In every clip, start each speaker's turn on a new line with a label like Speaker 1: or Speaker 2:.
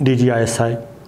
Speaker 1: DGISI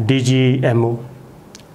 Speaker 1: DGMO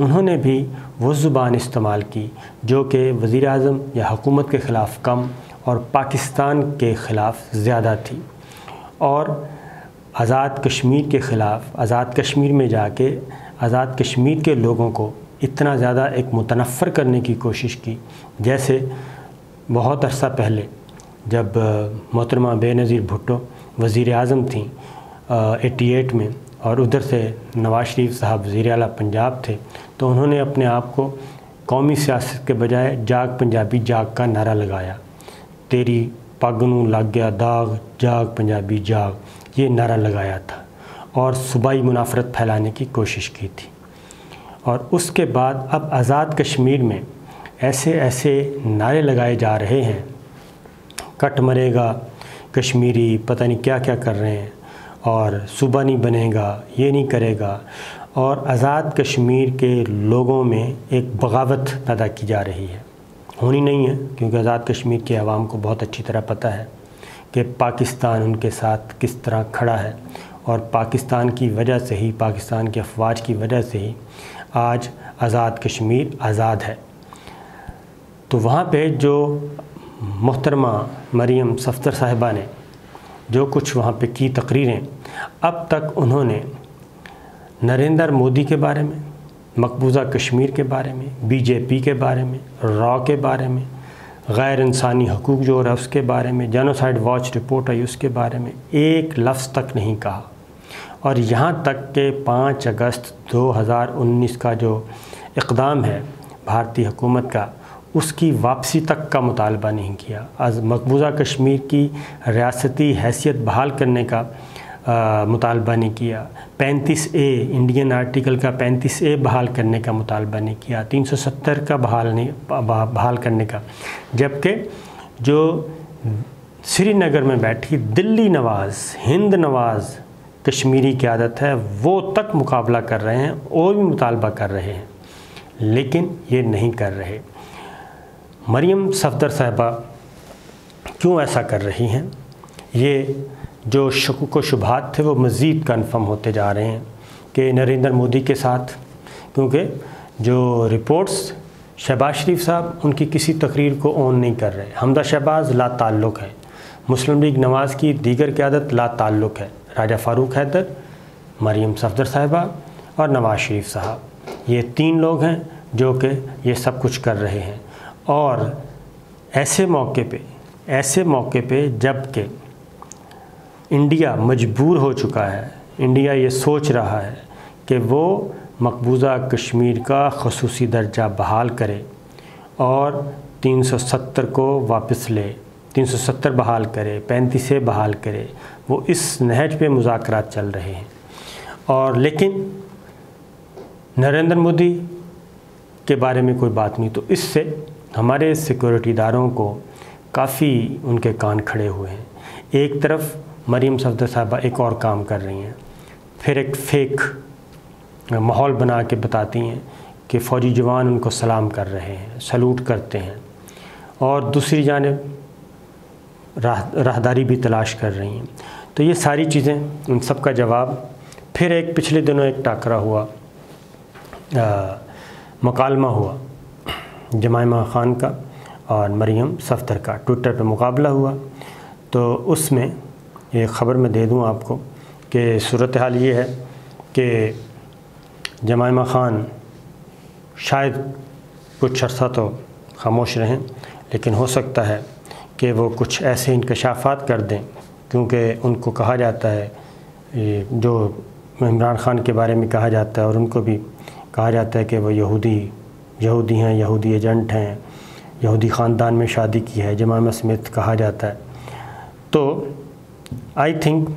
Speaker 1: انہوں نے بھی وہ زبان استعمال کی جو کہ وزیر اعظم یا حکومت کے خلاف کم اور پاکستان کے خلاف زیادہ تھی، اور آزاد کشمیر کے خلاف آزاد کشمیر میں جا کے آزاد کشمیر کے لوگوں کو اتنا زیادہ ایک متنفر کرنے کی کوشش کی، جیسے بہت عرصہ پہلے جب محترمہ بے نظیر بھٹو وزیر اعظم تھیں 88 میں، اور ادھر سے نواز شریف صاحب وزیر اعلیٰ پنجاب تھے، تو انہوں نے اپنے آپ کو قومی سیاست کے بجائے جاگ پنجابی جاگ کا نعرہ لگایا، تیری پگ نوں لگ گیا داغ جاگ پنجابی جاگ، یہ نعرہ لگایا تھا اور صوبائی منافرت پھیلانے کی کوشش کی تھی۔ اور اس کے بعد اب آزاد کشمیر میں ایسے نعرے لگائے جا رہے ہیں، کٹ مرے گا کشمیری، پتہ نہیں کیا کیا کر رہے ہیں، اور صوبہ نہیں بنے گا، یہ نہیں کرے گا، اور آزاد کشمیر کے لوگوں میں ایک بغاوت پیدا کی جا رہی ہے۔ ہونی نہیں ہے، کیونکہ آزاد کشمیر کے عوام کو بہت اچھی طرح پتہ ہے کہ پاکستان ان کے ساتھ کس طرح کھڑا ہے، اور پاکستان کی وجہ سے ہی، پاکستان کے افواج کی وجہ سے ہی آج آزاد کشمیر آزاد ہے۔ تو وہاں پہ جو محترمہ مریم صفدر صاحبہ نے جو کچھ وہاں پہ کی تقریریں، اب تک انہوں نے نریندر مودی کے بارے میں، مقبوضہ کشمیر کے بارے میں، بی جے پی کے بارے میں، را کے بارے میں، غیر انسانی حقوق جو ہے اس کے بارے میں، جینوسائیڈ واچ رپورٹ آئی اس کے بارے میں ایک لفظ تک نہیں کہا، اور یہاں تک کہ 5 اگست 2019 کا جو اقدام ہے بھارتی حکومت کا، اس کی واپسی تک کا مطالبہ نہیں کیا، مقبوضہ کشمیر کی ریاستی حیثیت بحال کرنے کا مطالبہ نہیں کیا، 35A انڈین آرٹیکل کا 35A بحال کرنے کا مطالبہ نہیں کیا، 370 کا بحال کرنے کا، جبکہ جو سری نگر میں بیٹھی دلی نواز، ہند نواز کشمیری قیادت ہے، وہ تک مقابلہ کر رہے ہیں اور بھی مطالبہ کر رہے ہیں، لیکن یہ نہیں کر رہے۔ مریم صفدر صاحبہ کیوں ایسا کر رہی ہیں؟ یہ جو شکوک و شبہات تھے وہ مزید کنفرم ہوتے جا رہے ہیں کہ نریندر مودی کے ساتھ، کیونکہ جو رپورٹس شہباز شریف صاحب ان کی کسی تقریر کو اون نہیں کر رہے، حمزہ شہباز لا تعلق ہے، مسلم لیگ نواز کی دیگر قیادت لا تعلق ہے، راجہ فاروق حیدر، مریم صفدر صاحبہ اور نواز شریف صاحب، یہ 3 لوگ ہیں جو کہ یہ سب کچھ کر رہے ہیں۔ اور ایسے موقع پہ جب کہ انڈیا مجبور ہو چکا ہے، انڈیا یہ سوچ رہا ہے کہ وہ مقبوضہ کشمیر کا خصوصی درجہ بحال کرے اور 370 کو واپس لے، 370 بحال کرے، 35A بحال کرے، وہ اس نہج پہ مذاکرات چل رہے ہیں، اور لیکن نریندر مودی کے بارے میں کوئی بات نہیں، تو اس سے ہمارے سیکورٹی اداروں کو کافی ان کے کان کھڑے ہوئے ہیں۔ ایک طرف مریم صفدر صاحبہ ایک اور کام کر رہی ہیں، پھر ایک فیک ماحول بنا کے بتاتی ہیں کہ فوجی جوان ان کو سلام کر رہے ہیں، سلوٹ کرتے ہیں، اور دوسری جانب راہداری بھی تلاش کر رہی ہیں۔ تو یہ ساری چیزیں، ان سب کا جواب پھر ایک پچھلے دنوں ایک ٹاکرا ہوا، مکالمہ ہوا جمائمہ خان کا اور مریم صفدر کا، ٹویٹر پہ مقابلہ ہوا۔ تو اس میں یہ خبر میں دے دوں آپ کو کہ صورتحال یہ ہے کہ جمائمہ خان شاید کچھ عرصہ تو خاموش رہیں، لیکن ہو سکتا ہے کہ وہ کچھ ایسے انکشافات کر دیں، کیونکہ ان کو کہا جاتا ہے، جو عمران خان کے بارے میں کہا جاتا ہے اور ان کو بھی کہا جاتا ہے کہ وہ یہودی ہیں، یہودی ایجنٹ ہیں، یہودی خاندان میں شادی کی ہے، جمائمہ سمیت کہا جاتا ہے۔ تو آئی تھنک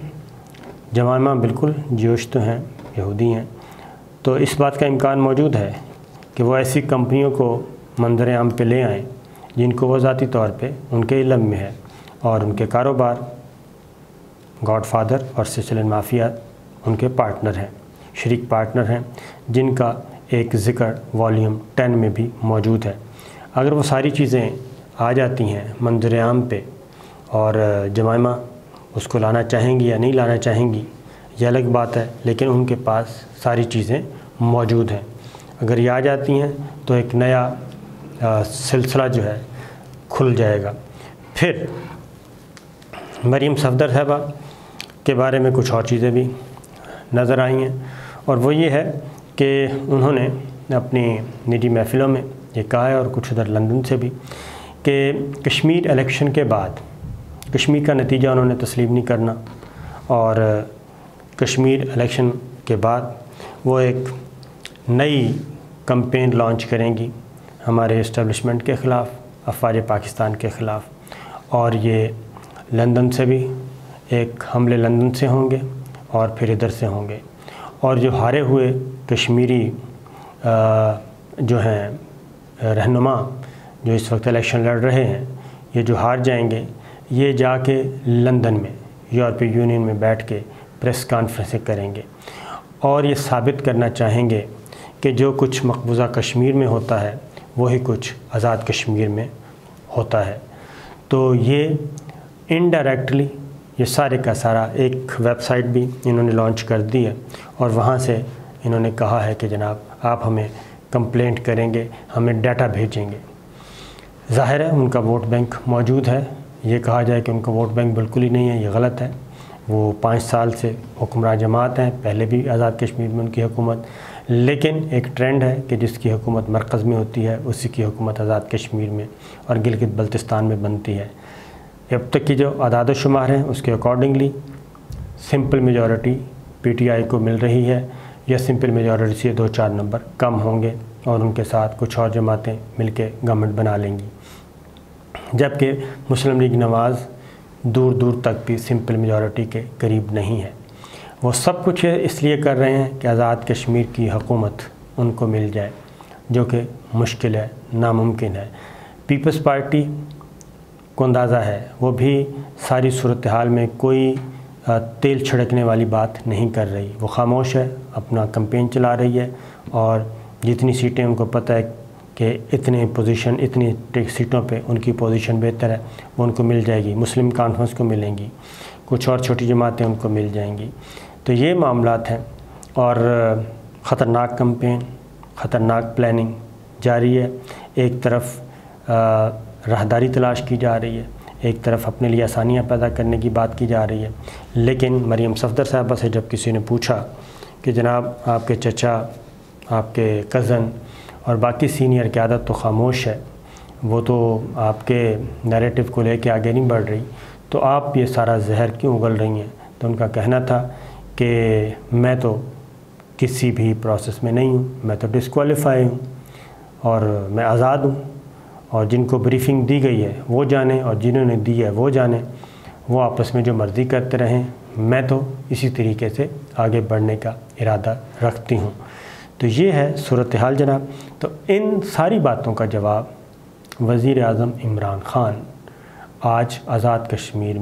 Speaker 1: جمائمہ بالکل جوش تو ہیں، یہودی ہیں، تو اس بات کا امکان موجود ہے کہ وہ ایسی کمپنیوں کو منظر عام پہ لے آئیں جن کو وہ ذاتی طور پہ ان کے علم میں ہے، اور ان کے کاروبار گاڈ فادر اور سچلن مافیا ان کے پارٹنر ہیں، شریک پارٹنر ہیں، جن کا ایک ذکر والیوم 10 میں بھی موجود ہے۔ اگر وہ ساری چیزیں آ جاتی ہیں منظر عام پہ اور جمائمہ اس کو لانا چاہیں گی یا نہیں لانا چاہیں گی یہ الگ بات ہے، لیکن ان کے پاس ساری چیزیں موجود ہیں۔ اگر یہ آ جاتی ہیں تو ایک نیا سلسلہ جو ہے کھل جائے گا۔ پھر مریم صفدر صاحبہ کے بارے میں کچھ اور چیزیں بھی نظر آئی ہیں، اور وہ یہ ہے کہ انہوں نے اپنی نجی محفلوں میں یہ کہا ہے، اور کچھ ادھر لندن سے بھی، کہ کشمیر الیکشن کے بعد کشمیر کا نتیجہ انہوں نے تسلیم نہیں کرنا، اور کشمیر الیکشن کے بعد وہ ایک نئی کمپین لانچ کریں گی ہمارے اسٹیبلشمنٹ کے خلاف، افواج پاکستان کے خلاف، اور یہ لندن سے بھی ایک حملے لندن سے ہوں گے اور پھر ادھر سے ہوں گے، اور جو ہارے ہوئے کشمیری جو ہیں رہنما جو اس وقت الیکشن لڑ رہے ہیں، یہ جو ہار جائیں گے، یہ جا کے لندن میں یورپی یونین میں بیٹھ کے پریس کانفرنسیں کریں گے، اور یہ ثابت کرنا چاہیں گے کہ جو کچھ مقبوضہ کشمیر میں ہوتا ہے وہی کچھ آزاد کشمیر میں ہوتا ہے۔ تو یہ انڈائریکٹلی یہ سارے کا سارا ایک ویب سائٹ بھی انہوں نے لانچ کر دی ہے، اور وہاں سے انہوں نے کہا ہے کہ جناب آپ ہمیں کمپلینٹ کریں گے، ہمیں ڈیٹا بھیجیں گے۔ ظاہر ہے ان کا ووٹ بینک موجود ہے، یہ کہا جائے کہ ان کا ووٹ بینک بالکل ہی نہیں ہے، یہ غلط ہے۔ وہ 5 سال سے حکمراں جماعت ہیں، پہلے بھی آزاد کشمیر میں ان کی حکومت، لیکن ایک ٹرینڈ ہے کہ جس کی حکومت مرکز میں ہوتی ہے اسی کی حکومت آزاد کشمیر میں اور گلگت بلتستان میں بنتی ہے۔ اب تک کی جو اعداد و شمار ہیں اس کے accordingly simple majority P T I کو مل رہی ہے، یا سمپل میجورٹی سے 2-4 نمبر کم ہوں گے، اور ان کے ساتھ کچھ اور جماعتیں مل کے گورنمنٹ بنا لیں گی، جبکہ مسلم لیگ نواز دور دور تک بھی سمپل میجورٹی کے قریب نہیں ہے۔ وہ سب کچھ اس لیے کر رہے ہیں کہ آزاد کشمیر کی حکومت ان کو مل جائے، جو کہ مشکل ہے، ناممکن ہے۔ پیپلز پارٹی کو اندازہ ہے، وہ بھی ساری صورتحال میں کوئی تیل چھڑکنے والی بات نہیں کر رہی، وہ خاموش ہے، اپنا کمپین چلا رہی ہے، اور جتنی سیٹیں ان کو پتہ ہے کہ اتنی سیٹوں پہ ان کی پوزیشن بہتر ہے، وہ ان کو مل جائے گی، مسلم کانفرنس کو ملیں گی، کچھ اور چھوٹی جماعتیں ان کو مل جائیں گی۔ تو یہ معاملات ہیں، اور خطرناک کمپین، خطرناک پلاننگ جاری ہے۔ ایک طرف راہداری تلاش کی جا رہی ہے، ایک طرف اپنے لیے آسانیاں پیدا کرنے کی بات کی جا رہی ہے، لیکن مریم صفدر صاحبہ سے جب کسی نے پوچھا کہ جناب آپ کے چچا، آپ کے کزن اور باقی سینئر قیادت تو خاموش ہے، وہ تو آپ کے نیریٹو کو لے کے آگے نہیں بڑھ رہی، تو آپ یہ سارا زہر کیوں اگل رہی ہیں؟ تو ان کا کہنا تھا کہ میں تو کسی بھی پروسیس میں نہیں ہوں، میں تو ڈسکوالیفائی ہوں، اور میں آزاد ہوں، اور جن کو بریفنگ دی گئی ہے وہ جانیں، اور جنہوں نے دی ہے وہ جانیں، وہ آپس میں جو مرضی کرتے رہیں، میں تو اسی طریقے سے آگے بڑھنے کا ارادہ رکھتی ہوں۔ تو یہ ہے صورتحال جناب۔ تو ان ساری باتوں کا جواب وزیر اعظم عمران خان آج آزاد کشمیر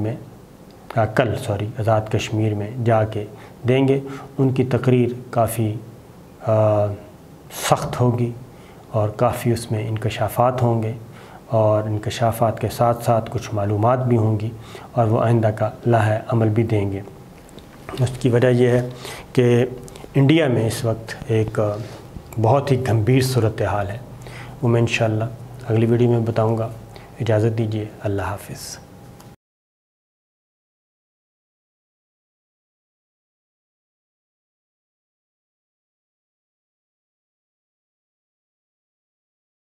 Speaker 1: میں جا کے دیں گے۔ ان کی تقریر کافی سخت ہوگی، اور کافی اس میں انکشافات ہوں گے، اور انکشافات کے ساتھ ساتھ کچھ معلومات بھی ہوں گی، اور وہ آئندہ کا لائحہ عمل بھی دیں گے۔ اس کی وجہ یہ ہے کہ انڈیا میں اس وقت ایک بہت ہی گھمبیر صورتحال ہے، وہ میں انشاءاللہ اگلی ویڈیو میں بتاؤں گا۔ اجازت دیجیے، اللہ حافظ۔